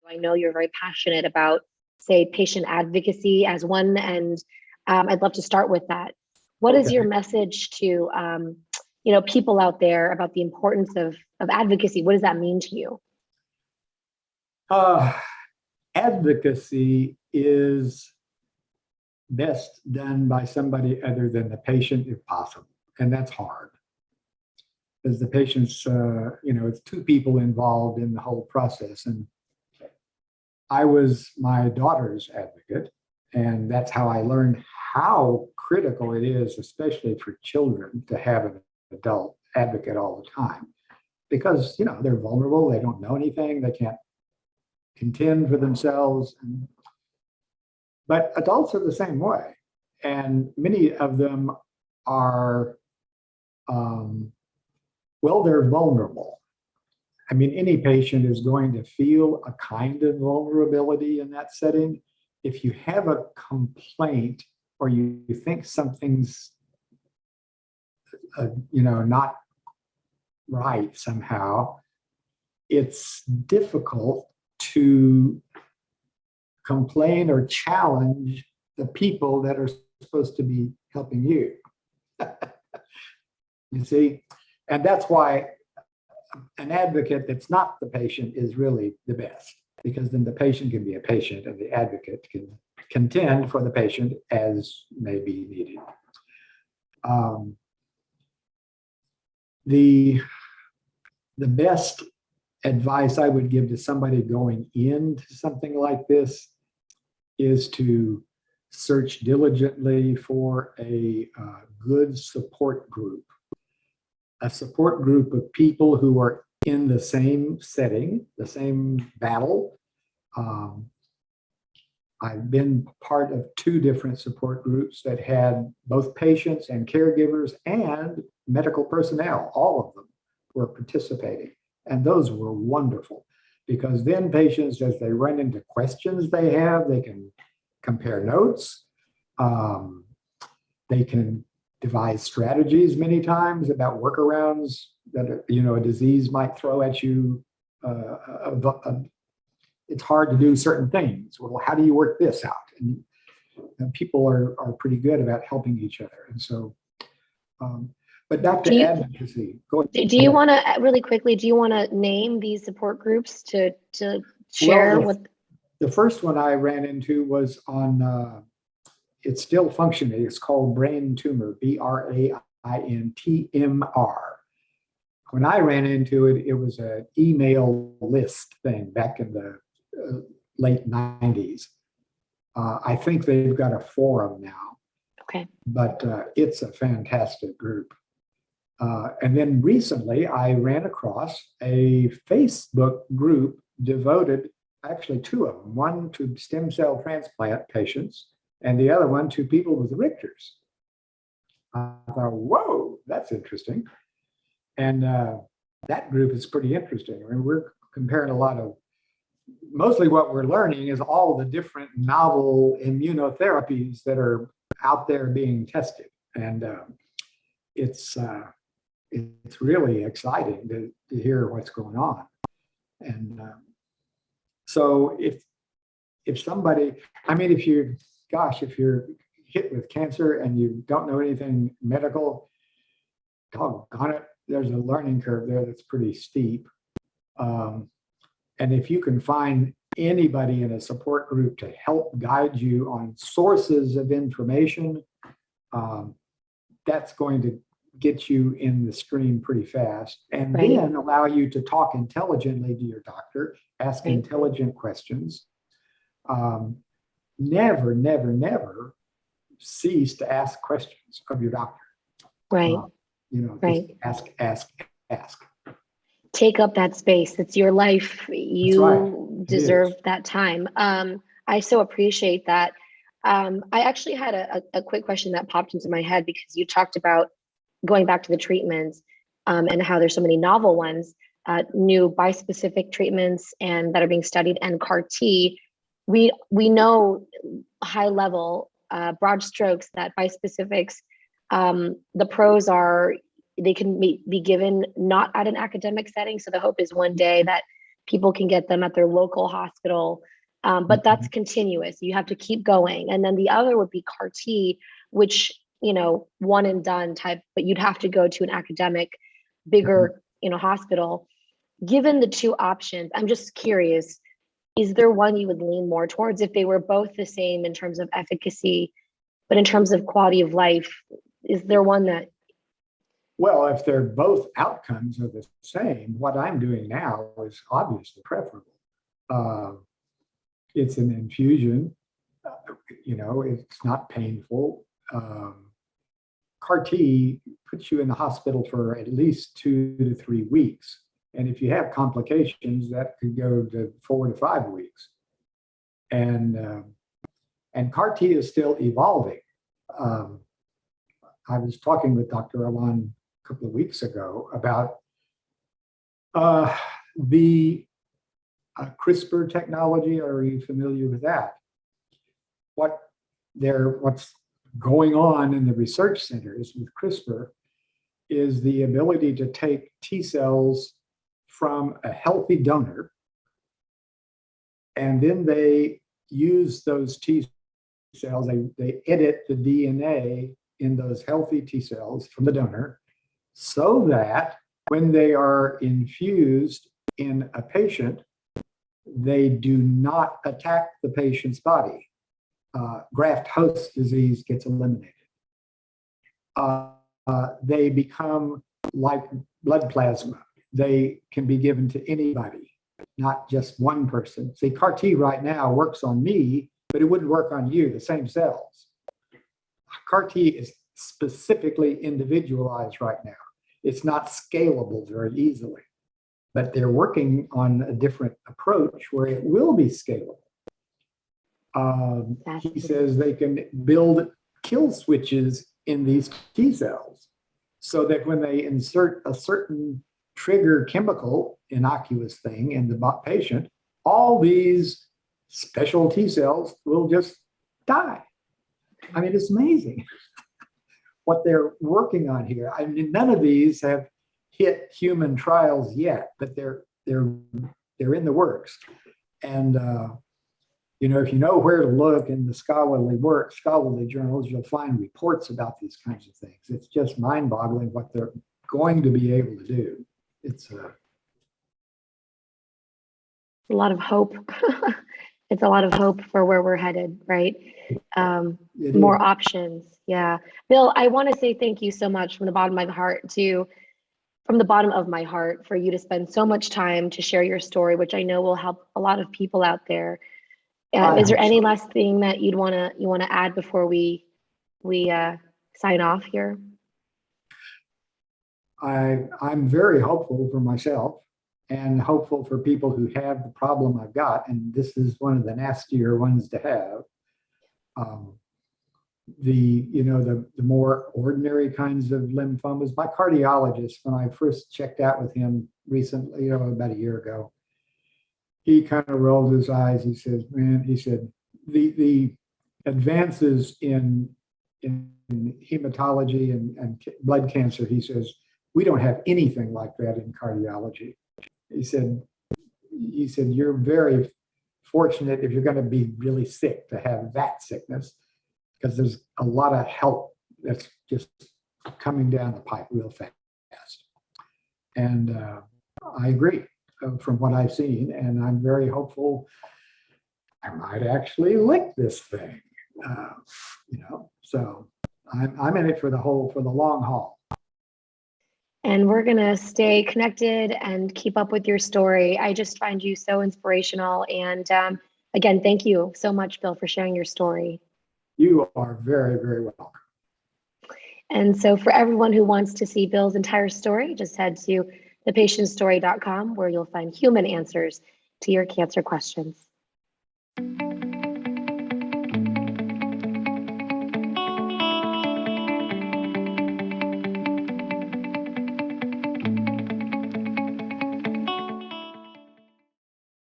I know you're very passionate about, say, patient advocacy as one, and I'd love to start with that. What is your message to people out there about the importance of advocacy? What does that mean to you? Advocacy is best done by somebody other than the patient if possible. And that's hard. Because the patient's, it's two people involved in the whole process. And I was my daughter's advocate. And that's how I learned how critical it is, especially for children, to have an adult advocate all the time. Because, they're vulnerable, they don't know anything, they can't contend for themselves. But adults are the same way. And many of them are, they're vulnerable. I mean, any patient is going to feel a kind of vulnerability in that setting. If you have a complaint or you think something's, not right somehow, it's difficult to complain or challenge the people that are supposed to be helping you. You see? And that's why an advocate that's not the patient is really the best, because then the patient can be a patient and the advocate can contend for the patient as may be needed. The best advice I would give to somebody going into something like this is to search diligently for a good support group. A support group of people who are in the same setting, the same battle. I've been part of 2 different support groups that had both patients and caregivers and medical personnel. All of them were participating. And those were wonderful, because then patients, as they run into questions they have, they can compare notes. They can devise strategies many times about workarounds that a disease might throw at you. It's hard to do certain things. Well, how do you work this out? And people are pretty good about helping each other. And so, but back to advocacy. Go ahead. Do you want to, really quickly, do you want to name these support groups to share with? The first one I ran into was on, it's still functioning. It's called Brain Tumor, BRAINTMR. When I ran into it, it was an email list thing back in the late 90s. I think they've got a forum now. Okay. But it's a fantastic group. And then recently I ran across a Facebook group devoted, actually 2 of them, one to stem cell transplant patients and the other one to people with Richter's. I thought, whoa, that's interesting. And that group is pretty interesting. I mean, we're comparing a lot of, mostly what we're learning is all the different novel immunotherapies that are out there being tested. And it's really exciting to hear what's going on. And so if somebody, I mean, if you're hit with cancer and you don't know anything medical, doggone it, there's a learning curve there that's pretty steep. And if you can find anybody in a support group to help guide you on sources of information, that's going to get you in the stream pretty fast, and then allow you to talk intelligently to your doctor, ask intelligent questions. Never, never, never cease to ask questions of your doctor. Just ask. Take up that space. It's your life. You deserve that time. I so appreciate that. I actually had a quick question that popped into my head, because you talked about going back to the treatments and how there's so many novel ones, new bispecific treatments and that are being studied, and CAR T. We know high level, broad strokes, that bispecifics, the pros are they can be given not at an academic setting. So the hope is one day that people can get them at their local hospital. But that's continuous. You have to keep going. And then the other would be CAR T, which, one and done type, but you'd have to go to an academic, bigger, hospital. Given the two options, I'm just curious, is there one you would lean more towards if they were both the same in terms of efficacy, but in terms of quality of life, is there one that? Well, if they're both outcomes are the same, what I'm doing now is obviously preferable. It's an infusion, it's not painful. CAR T puts you in the hospital for at least 2 to 3 weeks. And if you have complications, that could go to 4 to 5 weeks. And CAR T is still evolving. I was talking with Dr. Awan a couple of weeks ago about the CRISPR technology. Are you familiar with that? What's going on in the research centers with CRISPR is the ability to take T cells from a healthy donor, and then they use those T cells, they edit the DNA in those healthy T cells from the donor so that when they are infused in a patient, they do not attack the patient's body. Graft host disease gets eliminated. They become like blood plasma. They can be given to anybody, not just one person. See, CAR T right now works on me, but it wouldn't work on you, the same cells. CAR T is specifically individualized right now. It's not scalable very easily, but they're working on a different approach where it will be scalable. He says they can build kill switches in these T cells so that when they insert a certain trigger chemical innocuous thing in the patient, all these special T cells will just die. I mean, it's amazing what they're working on here. I mean, none of these have hit human trials yet, but they're in the works. And if you know where to look in the scholarly journals, you'll find reports about these kinds of things. It's just mind-boggling what they're going to be able to do. It's a lot of hope. It's a lot of hope for where we're headed, right? More options. Yeah. Bill, I want to say thank you so much from the bottom of my heart for you to spend so much time to share your story, which I know will help a lot of people out there. Is there any last thing that you want to add before we sign off here? I'm very hopeful for myself and hopeful for people who have the problem I've got, and this is one of the nastier ones to have. The more ordinary kinds of lymphomas. My cardiologist, when I first checked out with him recently, about a year ago, he kind of rolled his eyes. He says, "Man," he said, the advances in hematology and blood cancer," he says, "we don't have anything like that in cardiology." He said, "You're very fortunate if you're going to be really sick to have that sickness, because there's a lot of help that's just coming down the pipe real fast." And I agree from what I've seen, and I'm very hopeful I might actually lick this thing. So I'm in it for the long haul. And we're going to stay connected and keep up with your story. I just find you so inspirational. And again, thank you so much, Bill, for sharing your story. You are very, very welcome. And so for everyone who wants to see Bill's entire story, just head to thepatientstory.com, where you'll find human answers to your cancer questions.